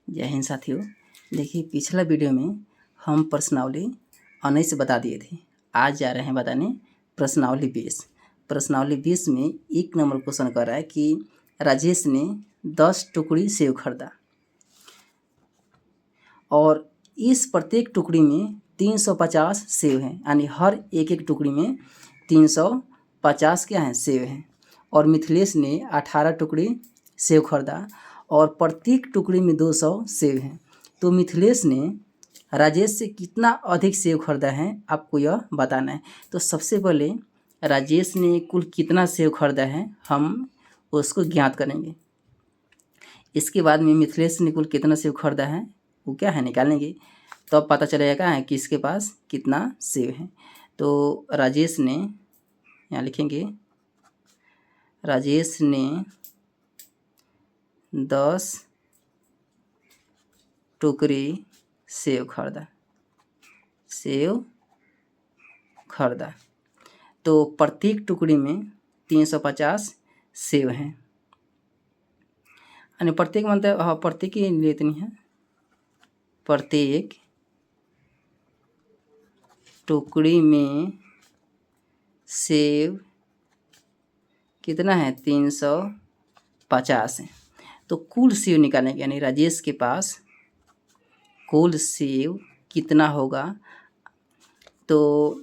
जय हिंद साथियों। देखिए, पिछला वीडियो में हम प्रश्नावली 19 बता दिए थे। आज जा रहे हैं बताने प्रश्नावली 20। प्रश्नावली 20 में 1 नंबर क्वेश्चन कर रहा है कि राजेश ने 10 टुकड़ी सेव खरीदा और इस प्रत्येक टुकड़ी में 350 सेव हैं, यानी हर एक टुकड़ी में 350 क्या हैं, सेव हैं। और मिथिलेश ने 18 टुकड़ी सेव खरीदा और प्रत्येक टुकड़ी में 200 सेव हैं। तो मिथिलेश ने राजेश से कितना अधिक सेव खरीदा है, आपको यह बताना है। तो सबसे पहले राजेश ने कुल कितना सेव खरीदा है, हम उसको ज्ञात करेंगे। इसके बाद में मिथिलेश ने कुल कितना सेव खरीदा है वो क्या है निकालेंगे, तो अब पता चलेगा है कि इसके पास कितना सेव है। तो राजेश ने, यहाँ लिखेंगे, राजेश ने 10 टुकड़ी सेव खरीदा। तो प्रत्येक टुकड़ी में 350 सेव हैं, यानी प्रत्येक मतलब हाँ प्रत्येक ही लेते नहीं है। प्रत्येक टुकड़ी में सेव कितना है, 350 है। तो कुल सेव निकालेंगे, यानी राजेश के पास कुल सेव कितना होगा। तो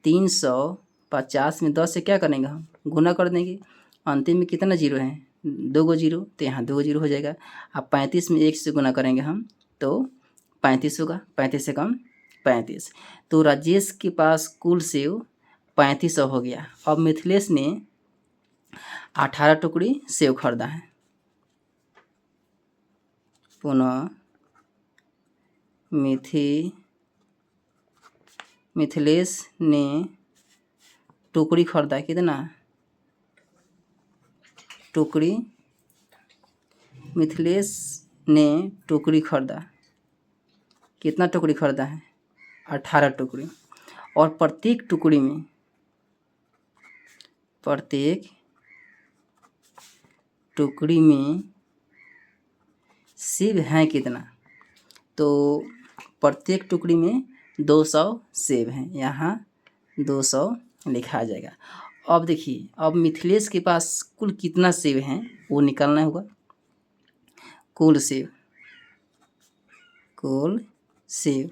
350 में 10 से क्या करेंगे, हम गुना कर देंगे। अंतिम में कितना जीरो है, 2 जीरो, तो यहाँ 2 जीरो हो जाएगा। अब 35 में 1 से गुना करेंगे हम तो 35 होगा, 35 से कम 35। तो राजेश के पास कुल सेव 3500 हो गया। अब मिथिलेश ने 18 टुकड़ी सेव खरीदा है। पुनः मिथिलेश ने टुकड़ी खरीदा कितना, टुकड़ी मिथिलेश ने टुकड़ी खरीदा, कितना टुकड़ी खरीदा है, 18 टुकड़ी। और प्रत्येक टुकड़ी में सेव हैं कितना, तो प्रत्येक टुकड़ी में 200 सेव हैं, यहाँ 200 लिखा जाएगा। अब देखिए, अब मिथिलेश के पास कुल कितना सेव हैं वो निकालना होगा। कुल सेव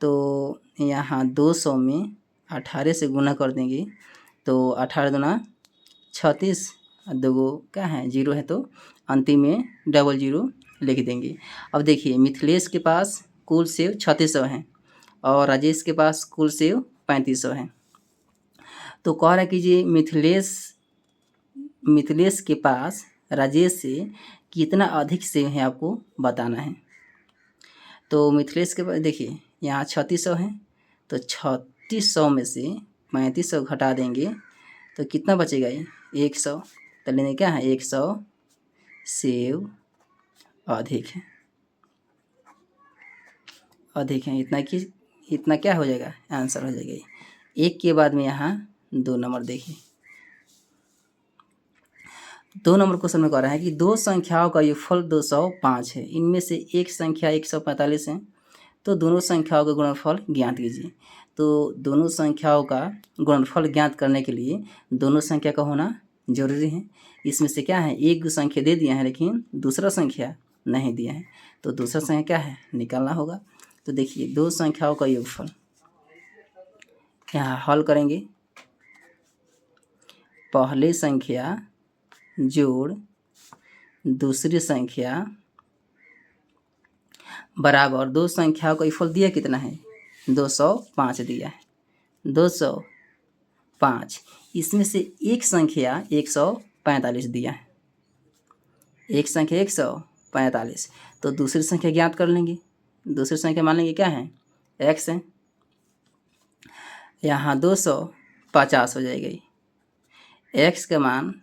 तो यहाँ 200 में 18 से गुना कर देंगे तो 18 दूना 36, 2 क्या है जीरो है, तो अंतिम में 00 लिख देंगे। अब देखिए, मिथिलेश के पास कुल सेव 3600 हैं और राजेश के पास कुल सेव 3500 हैं। तो कह रहा है कि जी मिथिलेश के पास राजेश से कितना अधिक सेव है आपको बताना है। तो मिथिलेश के पास देखिए यहाँ 3600 है, तो 3600 में से 3500 घटा देंगे तो कितना बचेगा, ये 100। तो लेने क्या है, 100 सेव अधिक है। इतना क्या हो जाएगा, आंसर हो जाएगा। 1 के बाद में यहाँ 2 नंबर देखिए। 2 नंबर क्वेश्चन में कह रहा है कि 2 संख्याओं का योगफल 205 है, इनमें से एक संख्या 145 है, तो दोनों संख्याओं का गुणनफल ज्ञात कीजिए। तो दोनों संख्याओं का गुणनफल ज्ञात करने के लिए दोनों संख्या का होना जरूरी है। इसमें से क्या है, एक संख्या दे दिया है लेकिन दूसरा संख्या नहीं दिया है, तो दूसरा संख्या क्या है निकालना होगा। तो देखिए, 2 संख्याओं का योगफल, यहाँ हल करेंगे। पहली संख्या जोड़ दूसरी संख्या बराबर 2 संख्याओं का योगफल दिया कितना है, 205 दिया है, 205। इसमें से एक संख्या 145 दिया है, एक संख्या 145, तो दूसरी संख्या ज्ञात कर लेंगे। दूसरी संख्या मान लेंगे क्या है, x है, यहाँ 250 हो जाएगी। x का मान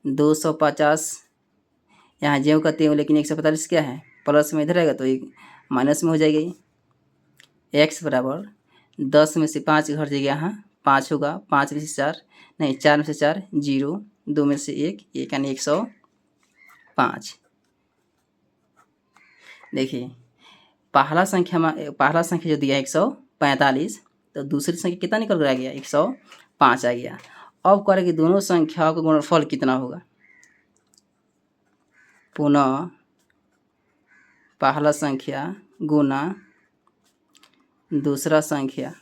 250, यहाँ ज्यों का त्यों, लेकिन 145 क्या है प्लस में इधर रहेगा तो एक माइनस में हो जाएगी। x बराबर 10 में से 5 घट जाएगा, यहाँ 5 होगा, 5 में से 4 नहीं, 4 में से 4 0, 2 में से 1 यानी 105। देखिए पहला संख्या जो दिया है 145, तो दूसरी संख्या कितना निकल कर आ गया 105 आ गया। अब करें कि दोनों संख्याओं का गुणनफल कितना होगा। पुनः पहला संख्या गुना दूसरा संख्या।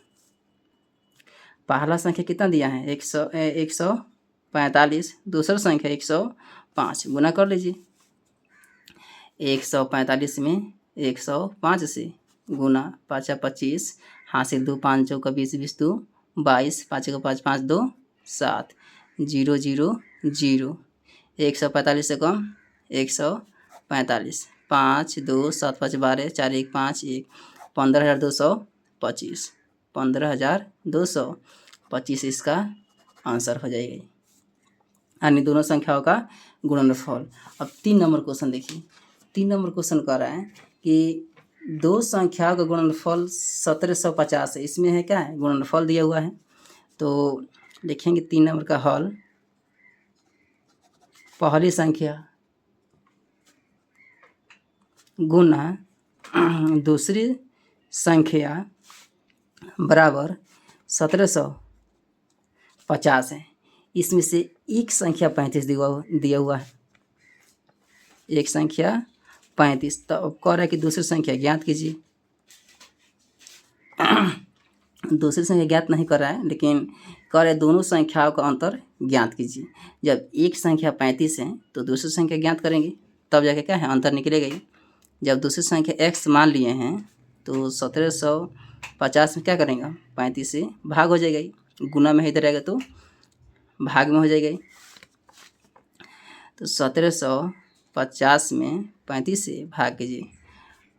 पहला संख्या कितना दिया है 145, दूसरा संख्या 105, गुना कर लीजिए। 145 में 105 से गुना 5 25, हासिल 2 5 चौका 20 20 2 22, 5 का 5 5 2 7, 0 0 0। 145 से कम 145, 5 2 7 5 12, 4 1 5 1, 15,225, 15,225 इसका आंसर हो जाएगा, यानी दोनों संख्याओं का गुणनफल। अब 3 नंबर क्वेश्चन देखिए। 3 नंबर क्वेश्चन कह रहा है कि दो संख्याओं का गुणनफल 1750 है। इसमें है क्या है, गुणनफल दिया हुआ है। तो लिखेंगे 3 नंबर का हल। पहली संख्या गुना दूसरी संख्या बराबर 1750 है। इसमें से एक संख्या 35 दिया हुआ है, एक संख्या 35। तो अब कह रहा है कि दूसरी संख्या ज्ञात कीजिए। दूसरी संख्या ज्ञात नहीं कर रहा है, लेकिन कह रहा है दोनों संख्याओं का अंतर ज्ञात कीजिए। जब एक संख्या 35 है तो दूसरी संख्या ज्ञात करेंगे, तब जाके क्या है अंतर निकलेगा ही। जब दूसरी संख्या x मान लिए हैं तो 1750 में क्या करेंगे, 35 से भाग हो जाएगा ही। गुना में इधर रहेगा तो भाग में हो जाएगा ही। तो 1750 में 35 से भाग कीजिए।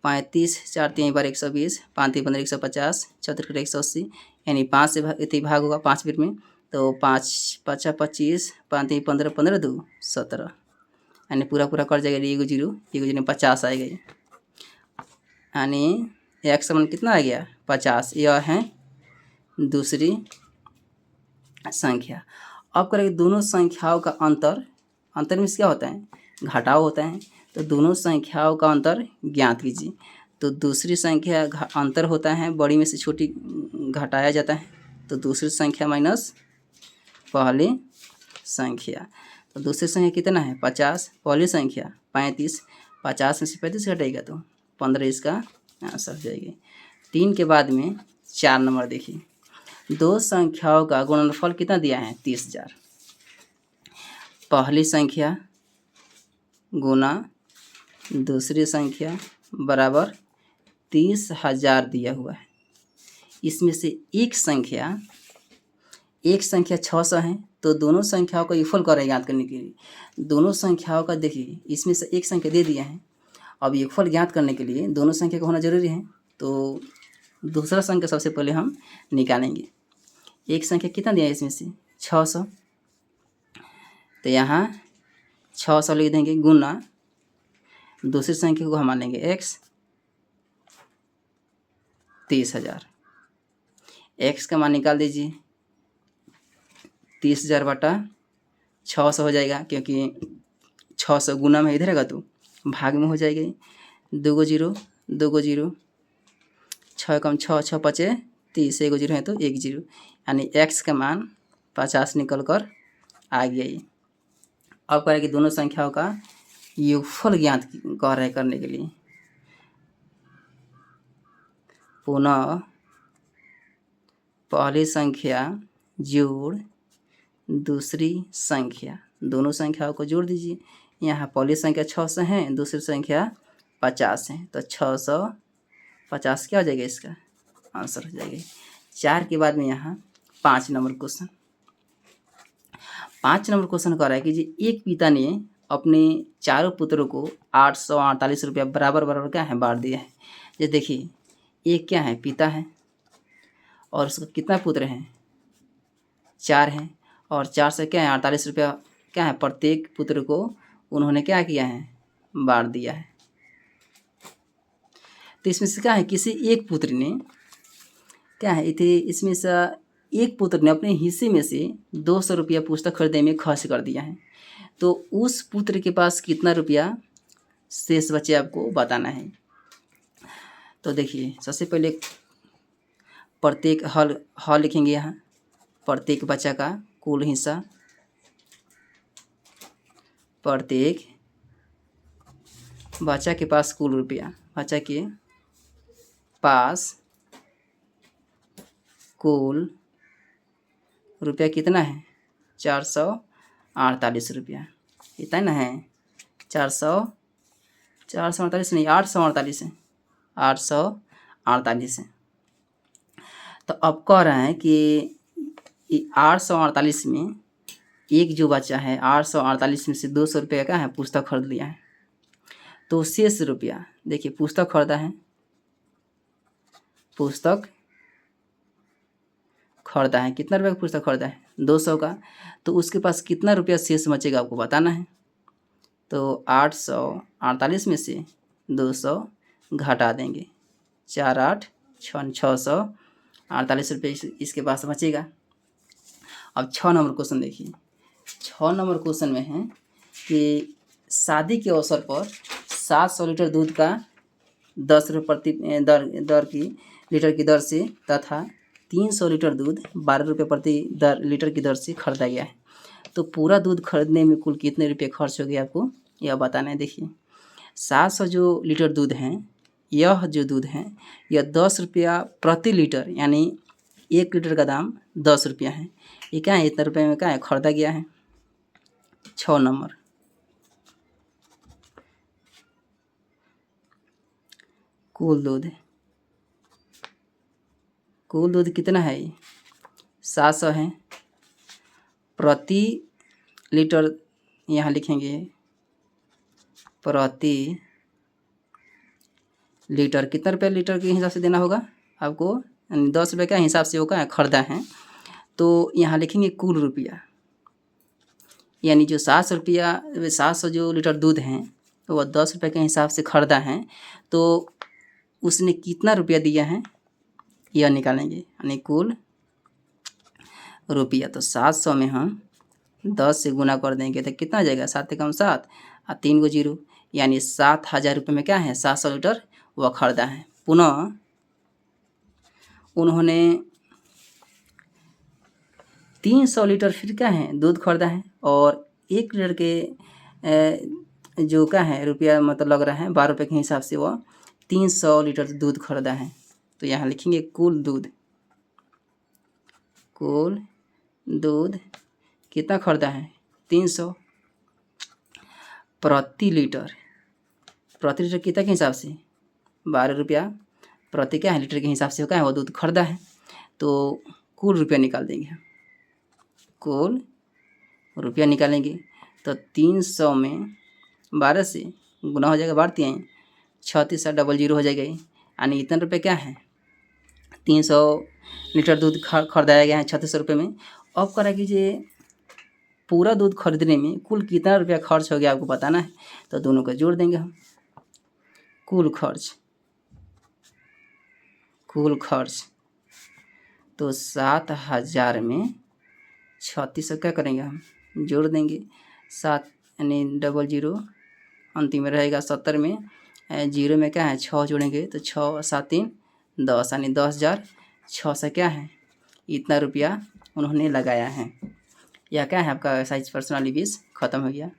35 4 3 बार 120, 5 3 15 150, 4 180, यानी 5 से भाग होगा 5 फिर में। तो 5 5 25, 5 3 15 15 2 17, यानी पूरा कर जाएगा। एगो जीरो 50 आएगा, यानी x का मान कितना आ गया 50। यह है दूसरी संख्या। अब करेंगे दोनों संख्याओं का अंतर में क्या होता है, घटाव होता है। तो दोनों संख्याओं का अंतर ज्ञात कीजिए। तो दूसरी संख्या अंतर होता है, बड़ी में से छोटी घटाया जाता है। तो दूसरी संख्या माइनस पहली संख्या। तो दूसरी संख्या कितना है 50, पहली संख्या 35, 50 में से 35 घटेगा तो 15 इसका आंसर हो जाएगी। 3 के बाद में 4 नंबर देखिए। दो संख्याओं का गुणनफल कितना दिया है 30,000। पहली संख्या गुना दूसरी संख्या बराबर 30,000 दिया हुआ है। इसमें से एक संख्या 600 है। तो दोनों संख्याओं का योगफल करें ज्ञात करने के लिए। दोनों संख्याओं का देखिए, इसमें से एक संख्या दे दिया है। अब योगफल ज्ञात करने के लिए दोनों संख्या का होना जरूरी है। तो दूसरा संख्या सबसे पहले हम निकालेंगे। एक संख्या कितना दिया है इसमें से 600, तो यहाँ 600 लिख देंगे गुना दूसरी संख्या को हम मान लेंगे x 30,000। x का मान निकाल दीजिए, 30,000 बटा 600 हो जाएगा, क्योंकि 600 गुना में इधर रहेगा तो भाग में हो जाएगा। 2 0 2 0, 6 कम 6 6 5 30, 1 0 है तो 1 0, यानी x का मान 50 निकल कर आ गया। ये अब करें कि दोनों संख्याओं का योगफल ज्ञात कह रहे करने के लिए। पुनः पहली संख्या जोड़ दूसरी संख्या, दोनों संख्याओं को जोड़ दीजिए। यहाँ पहली संख्या 600 है, दूसरी संख्या 50 है, तो 650 क्या हो जाएगा, इसका आंसर हो जाएगा। 4 के बाद में यहाँ 5 नंबर क्वेश्चन। 5 नंबर क्वेश्चन कह रहा है कि जी एक पिता ने अपने चारों पुत्रों को 848 रुपया बराबर क्या है बांट दिया है। ये देखिए, एक क्या है पिता है और उसका कितना पुत्र हैं 4 हैं, और 4 से क्या है 48 रुपया क्या है प्रत्येक पुत्र को उन्होंने क्या किया है बांट दिया है। तो इसमें से क्या है किसी एक पुत्र ने क्या है इसमें से एक पुत्र ने अपने हिस्से में से 200 रुपया पुस्तक खरीदने में खर्च कर दिया है। तो उस पुत्र के पास कितना रुपया शेष बचे आपको बताना है। तो देखिए सबसे पहले प्रत्येक ह लिखेंगे यहाँ, प्रत्येक बच्चा का कुल हिस्सा, प्रत्येक बच्चा के पास कुल रुपया, बच्चा के पास कुल रुपया कितना है 448 रुपया, इतना ना है 448 नहीं 848 है, 848 है। तो अब कह रहे हैं कि 848 में एक जो बच्चा है 848 में से 200 रुपये का है पुस्तक खरीद लिया है, तो शेष रुपया देखिए पुस्तक खरीदा है, पुस्तक खरीदा है, कितना रुपये का पुस्तक खरीदा है 200 का, तो उसके पास कितना रुपया शेष बचेगा आपको बताना है। तो 848 में से 200 घटा देंगे, 4 8 648 रुपये इसके पास बचेगा। अब 6 नंबर क्वेश्चन देखिए, 6 नंबर क्वेश्चन में है कि शादी के अवसर पर 700 लीटर दूध का 10 रुपये प्रति दर की लीटर की दर से तथा 300 लीटर दूध 12 रुपये प्रति लीटर की दर से खरीदा गया है। तो पूरा दूध खरीदने में कुल कितने रुपये खर्च हो गया आपको यह बताना है। देखिए 700 जो लीटर दूध हैं, यह जो दूध है यह 10 रुपया प्रति लीटर, यानी 1 लीटर का दाम 10 रुपया है। ये क्या है, इतना रुपये में क्या है खरीदा गया है। 6 नंबर कुल दूध कितना है, 700 है, प्रति लीटर यहाँ लिखेंगे प्रति लीटर कितना रुपये लीटर के हिसाब से देना होगा आपको, यानी 10 रुपये का हिसाब से होगा खरीदा है। तो यहाँ लिखेंगे कुल रुपया, यानी जो 700 जो लीटर दूध हैं तो वह 10 रुपये के हिसाब से खरीदा है, तो उसने कितना रुपया दिया है यह निकालेंगे, यानी कुल रुपया। तो 700 में हम 10 से गुना कर देंगे तो कितना आ जाएगा, 7 एकम 7 और 3 गो 0, यानी 7000 रुपये में क्या है 700 लीटर वह खरीदा है। पुनः उन्होंने 300 लीटर फिर क्या है दूध खरीदा है, और 1 लीटर के जो क्या है रुपया मतलब लग रहा है 12 रुपये के हिसाब से वह 300 लीटर दूध खरीदा है। तो यहाँ लिखेंगे कुल दूध कितना खरीदा है 300 प्रति लीटर कितना के हिसाब से 12 रुपया प्रति क्या है लीटर के हिसाब से क्या है वो दूध खरीदा है। तो कुल रुपया निकाल देंगे, कुल रुपया निकालेंगे तो 300 में 12 से गुना हो जाएगा, बढ़ती हैं 36 00 हो जाएगा, यानी इतना रुपये क्या है 300 लीटर दूध खरीदाया गया है 3600 रुपये में। अब करा कीजिए पूरा दूध खरीदने में कुल कितना रुपया खर्च हो गया आपको बताना है, तो दोनों को जोड़ देंगे हम। कुल खर्च तो 7000 में 3600 क्या करेंगे हम जोड़ देंगे, 7 यानी 00 अंतिम में रहेगा, 70 में 0 में क्या है 6 जोड़ेंगे तो 6 7 3 10, यानी 10,000 6 से क्या है इतना रुपया उन्होंने लगाया है। यह क्या है आपका एक्सरसाइज पर्सनालिटीज ख़त्म हो गया।